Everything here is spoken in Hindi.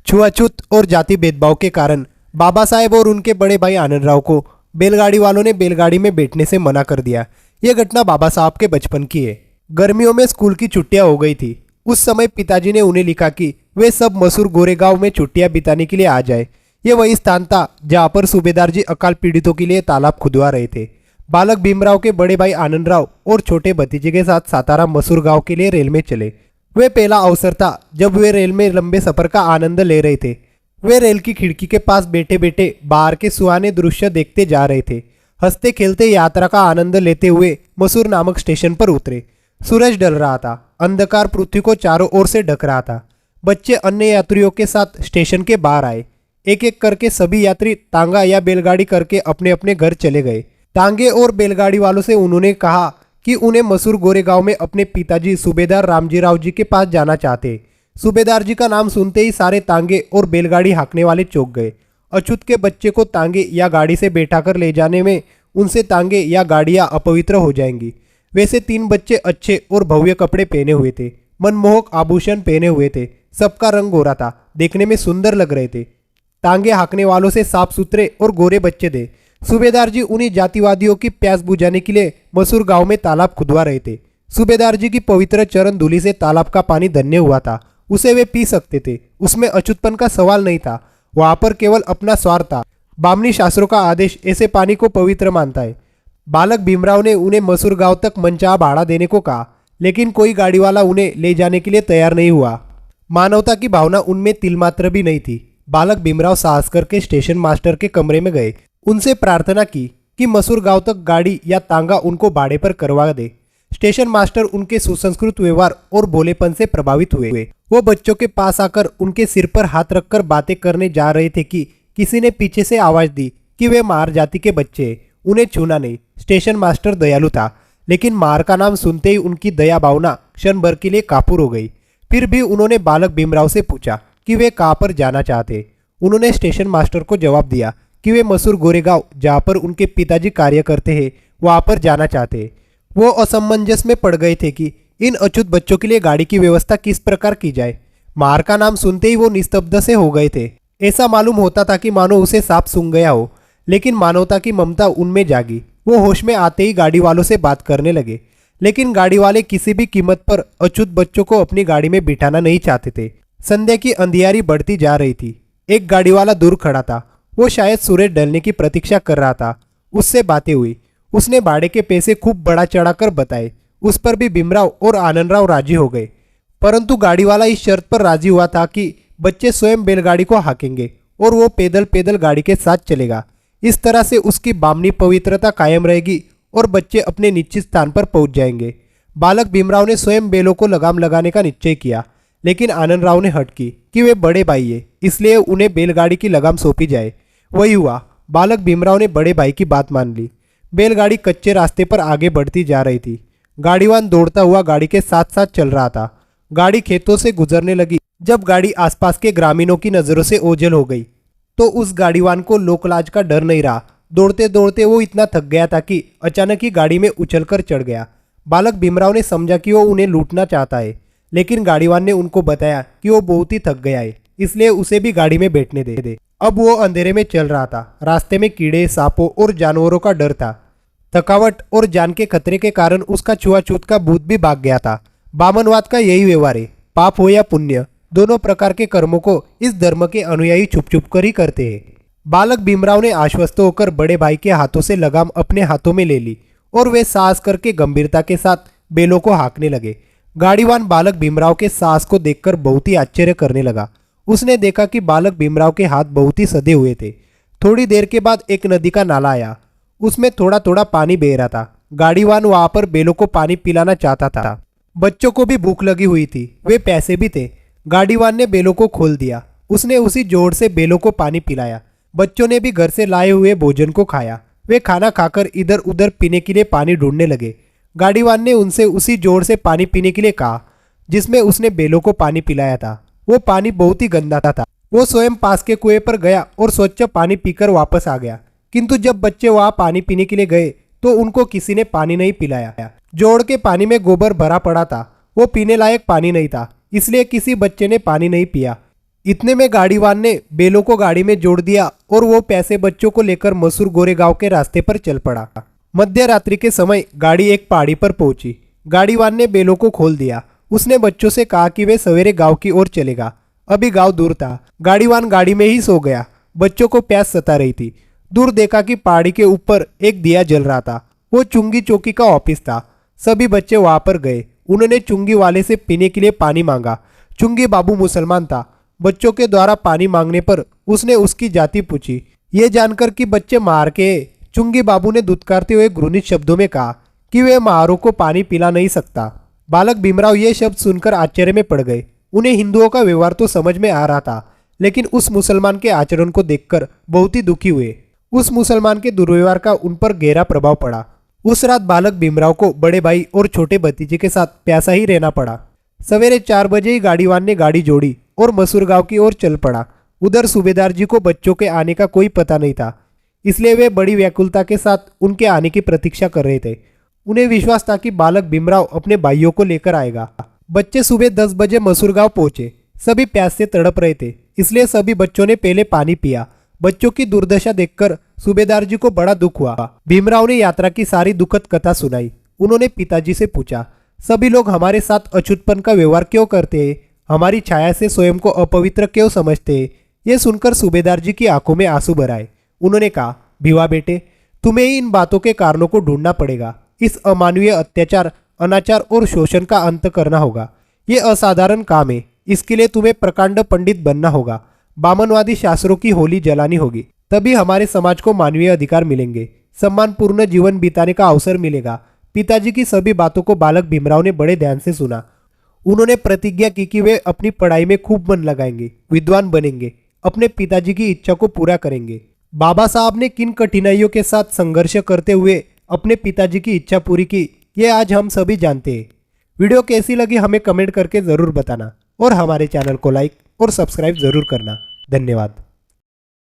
छुआछूत और जाति भेदभाव के कारण बाबा साहेब और उनके बड़े भाई आनंदराव को बैलगाड़ी वालों ने बैलगाड़ी में बैठने से मना कर दिया। यह घटना बाबा साहब के बचपन की है। गर्मियों में स्कूल की छुट्टियां हो गई थी। उस समय पिताजी ने उन्हें लिखा कि वे सब मसूर गोरेगांव में छुट्टियां बिताने के लिए आ जाए। यह वही स्थान था जहां पर सूबेदार जी अकाल पीड़ितों के लिए तालाब खुदवा रहे थे। बालक भीमराव के बड़े भाई आनंदराव और छोटे भतीजे के साथ साताराम मसूर गांव के लिए रेल में चले। वे पहला अवसर था जब वे रेल में लंबे सफर का आनंद ले रहे थे। वे रेल की खिड़की के पास बैठे बैठे बाहर के सुहाने दृश्य देखते जा रहे थे। हंसते खेलते यात्रा का आनंद लेते हुए मसूर नामक स्टेशन पर उतरे। सूरज ढल रहा था। अंधकार पृथ्वी को चारों ओर से ढक रहा था। बच्चे अन्य यात्रियों के साथ स्टेशन के बाहर आए। एक एक करके सभी यात्री तांगा या बैलगाड़ी करके अपने अपने घर चले गए। तांगे और बैलगाड़ी वालों से उन्होंने कहा कि उन्हें मसूर गोरेगांव में अपने पिताजी सूबेदार रामजीराव जी के पास जाना चाहते। सूबेदार जी का नाम सुनते ही सारे तांगे और बैलगाड़ी हाँकने वाले चौंक गए। अछूत के बच्चे को तांगे या गाड़ी से बैठाकर ले जाने में उनसे तांगे या गाड़ियां अपवित्र हो जाएंगी। वैसे 3 बच्चे अच्छे और भव्य कपड़े पहने हुए थे। मनमोहक आभूषण पहने हुए थे। सबका रंग गोरा था। देखने में सुंदर लग रहे थे। तांगे हाँकने वालों से साफ सुथरे और गोरे बच्चे थे। सूबेदार जी उन्हीं जातिवादियों की प्यास बुझाने के लिए मसूर गांव में तालाब खुदवा रहे थे। सूबेदार जी की पवित्र चरण धूलि से तालाब का पानी धन्य हुआ था। उसे वे पी सकते थे। उसमें अछूतपन का सवाल नहीं था। वहां पर केवल अपना स्वार्थ था। बामनी शास्त्रों का आदेश ऐसे पानी को पवित्र मानता है। बालक भीमराव ने उन्हें मसूर गांव तक मनचाहा भाड़ा देने को कहा, लेकिन कोई गाड़ी वाला उन्हें ले जाने के लिए तैयार नहीं हुआ। मानवता की भावना उनमें तिलमात्र भी नहीं थी। बालक भीमराव साहस करके स्टेशन मास्टर के कमरे में गए। उनसे प्रार्थना की कि मसूर गांव तक गाड़ी या तांगा उनको भाड़े पर करवा दे। स्टेशन मास्टर उनके सुसंस्कृत व्यवहार और भोलेपन से प्रभावित हुए। वो बच्चों के पास आकर उनके सिर पर हाथ रखकर बातें करने जा रहे थे कि किसी ने पीछे से आवाज दी कि वे मार जाति के बच्चे हैं, उन्हें छूना नहीं। स्टेशन मास्टर दयालु था, लेकिन मार का नाम सुनते ही उनकी दया भावना क्षण भर के लिए कापुर हो गई। फिर भी उन्होंने बालक भीमराव से पूछा कि वे कहाँ पर जाना चाहते। उन्होंने स्टेशन मास्टर को जवाब दिया कि वे मसूर गोरेगांव, जहाँ पर उनके पिताजी कार्य करते हैं, वहां पर जाना चाहते। वो असमंजस में पड़ गए थे कि इन अछूत बच्चों के लिए गाड़ी की व्यवस्था किस प्रकार की जाए। मार का नाम सुनते ही वो निस्तब्ध से हो गए थे। ऐसा मालूम होता था कि मानो उसे सांप सूंघ गया हो, लेकिन मानवता की ममता उनमें जागी। वो होश में आते ही गाड़ी वालों से बात करने लगे, लेकिन गाड़ी वाले किसी भी कीमत पर अछूत बच्चों को अपनी गाड़ी में बिठाना नहीं चाहते थे। संध्या की अंधियारी बढ़ती जा रही थी। एक गाड़ी वाला दूर खड़ा था। वो शायद सूरज ढलने की प्रतीक्षा कर रहा था। उससे बातें हुई। उसने भाड़े के पैसे खूब बढ़ा चढ़ाकर बताए। उस पर भी भीमराव और आनंदराव राजी हो गए, परंतु गाड़ी वाला इस शर्त पर राजी हुआ था कि बच्चे स्वयं बैलगाड़ी को हाँकेंगे और वो पैदल पैदल गाड़ी के साथ चलेगा। इस तरह से उसकी बामनी पवित्रता कायम रहेगी और बच्चे अपने निश्चित स्थान पर पहुंच जाएंगे। बालक भीमराव ने स्वयं बैलों को लगाम लगाने का निश्चय किया, लेकिन आनंदराव ने हट की कि वे बड़े भाई है, इसलिए उन्हें बैलगाड़ी की लगाम सौंपी जाए। वही हुआ। बालक भीमराव ने बड़े भाई की बात मान ली। बैलगाड़ी कच्चे रास्ते पर आगे बढ़ती जा रही थी। गाड़ीवान दौड़ता हुआ गाड़ी के साथ साथ चल रहा था। गाड़ी खेतों से गुजरने लगी। जब गाड़ी आसपास के ग्रामीणों की नजरों से ओझल हो गई तो उस गाड़ीवान को लोकलाज का डर नहीं रहा। दौड़ते दौड़ते वो इतना थक गया था कि अचानक ही गाड़ी में उछलकर चढ़ गया। बालक भीमराव ने समझा कि वो उन्हें लूटना चाहता है, लेकिन गाड़ीवान ने उनको बताया कि वो बहुत ही थक गया है, इसलिए उसे भी गाड़ी में बैठने दे। अब वो अंधेरे में चल रहा था। रास्ते में कीड़े, सांपों और जानवरों का डर था। थकावट और जान के खतरे के कारण उसका छुआछूत का भूत भी भाग गया था। बामनवाद का यही व्यवहार है। पाप हो या पुण्य, दोनों प्रकार के कर्मों को इस धर्म के अनुयायी छुप छुप कर ही करते हैं। बालक भीमराव ने आश्वस्त होकर बड़े भाई के हाथों से लगाम अपने हाथों में ले ली और वे साहस करके गंभीरता के साथ बैलों को हाँकने लगे। गाड़ीवान बालक भीमराव के साहस को देखकर बहुत ही आश्चर्य करने लगा। उसने देखा कि बालक भीमराव के हाथ बहुत ही सधे हुए थे। थोड़ी देर के बाद एक नदी का नाला आया। उसमें थोड़ा थोड़ा पानी बह रहा था। गाड़ीवान वहां पर बैलों को पानी पिलाना चाहता था। बच्चों को भी भूख लगी हुई थी। वे पैसे भी थे। गाड़ीवान ने बैलों को खोल दिया। उसने उसी जोर से बैलों को पानी पिलाया। बच्चों ने भी घर से लाए हुए भोजन को खाया। वे खाना खाकर इधर उधर पीने के लिए पानी ढूंढने लगे। गाड़ीवान ने उनसे उसी जोर से पानी पीने के लिए कहा जिसमें उसने बैलों को पानी पिलाया था। वो पानी बहुत ही गंदा था। वो स्वयं पास के कुएं पर गया और स्वच्छ पानी पीकर वापस आ गया, किंतु जब बच्चे वहां पानी पीने के लिए गए तो उनको किसी ने पानी नहीं पिलाया। जोड़ के पानी में गोबर भरा पड़ा था। वो पीने लायक पानी नहीं था, इसलिए किसी बच्चे ने पानी नहीं पिया। इतने में गाड़ीवान ने बेलों को गाड़ी में जोड़ दिया और वो पैसे बच्चों को लेकर मसूर गोरेगांव के रास्ते पर चल पड़ा। मध्य रात्रि के समय गाड़ी एक पहाड़ी पर पहुंची। गाड़ीवान ने बेलों को खोल दिया। उसने बच्चों से कहा कि वे सवेरे गांव की ओर चलेगा। अभी गांव दूर था। गाड़ीवान गाड़ी में ही सो गया। बच्चों को प्यास सता रही थी। दूर देखा कि पहाड़ी के ऊपर एक दिया जल रहा था। वो चुंगी चौकी का ऑफिस था। सभी बच्चे वहां पर गए। उन्होंने चुंगी वाले से पीने के लिए पानी मांगा। चुंगी बाबू मुसलमान था। बच्चों के द्वारा पानी मांगने पर उसने उसकी जाति पूछी। ये जानकर कि बच्चे मार के, चुंगी बाबू ने दुत्कारते हुए घृणित शब्दों में कहा कि वे मारों को पानी पिला नहीं सकता। बालक भीमराव ये शब्द सुनकर आश्चर्य में पड़ गए। उन्हें हिंदुओं का व्यवहार तो समझ में आ रहा था, लेकिन उस मुसलमान के आचरण को देखकर बहुत ही दुखी हुए। उस मुसलमान के दुर्व्यवहार का उन पर गहरा प्रभाव पड़ा। उस रात बालक भीमराव को बड़े भाई और छोटे भतीजे के साथ प्यासा ही रहना पड़ा। सवेरे 4 बजे ही गाड़ीवान ने गाड़ी जोड़ी और मसूर गांव की ओर चल पड़ा। उधर सूबेदार जी को बच्चों के आने का कोई पता नहीं था, इसलिए वे बड़ी व्याकुलता के साथ उनके आने की प्रतीक्षा कर रहे थे। उन्हें विश्वास था कि बालक भीमराव अपने भाइयों को लेकर आएगा। बच्चे सुबह 10 बजे मसूर गांव पहुंचे। सभी प्यास से तड़प रहे थे, इसलिए सभी बच्चों ने पहले पानी पिया। बच्चों की दुर्दशा देखकर सूबेदार जी को बड़ा दुख हुआ। भीमराव ने यात्रा की सारी दुखद कथा सुनाई। उन्होंने पिताजी से पूछा, सभी लोग हमारे साथ अछूतपन का व्यवहार क्यों करते हैं? हमारी छाया से स्वयं को अपवित्र क्यों समझते हैं? यह सुनकर सूबेदार जी की आंखों में आंसू भर आए। उन्होंने कहा, भिवा बेटे, तुम्हें ही इन बातों के कारणों को ढूंढना पड़ेगा। इस अमानवीय अत्याचार, अनाचार और शोषण का अंत करना होगा। ये असाधारण काम है। इसके लिए तुम्हें प्रकांड पंडित बनना होगा। बामनवादी शास्त्रों की होली जलानी होगी। तभी हमारे समाज को मानवीय अधिकार मिलेंगे, सम्मानपूर्ण जीवन बिताने का अवसर मिलेगा। पिताजी की सभी बातों को बालक भीमराव ने बड़े ध्यान से सुना। उन्होंने प्रतिज्ञा की कि वे अपनी पढ़ाई में खूब मन लगाएंगे, विद्वान बनेंगे, अपने पिताजी की इच्छा को पूरा करेंगे। बाबा साहब ने किन कठिनाइयों के साथ संघर्ष करते हुए अपने पिताजी की इच्छा पूरी की, ये आज हम सभी जानते हैं। वीडियो कैसी लगी हमें कमेंट करके ज़रूर बताना और हमारे चैनल को लाइक और सब्सक्राइब ज़रूर करना। धन्यवाद।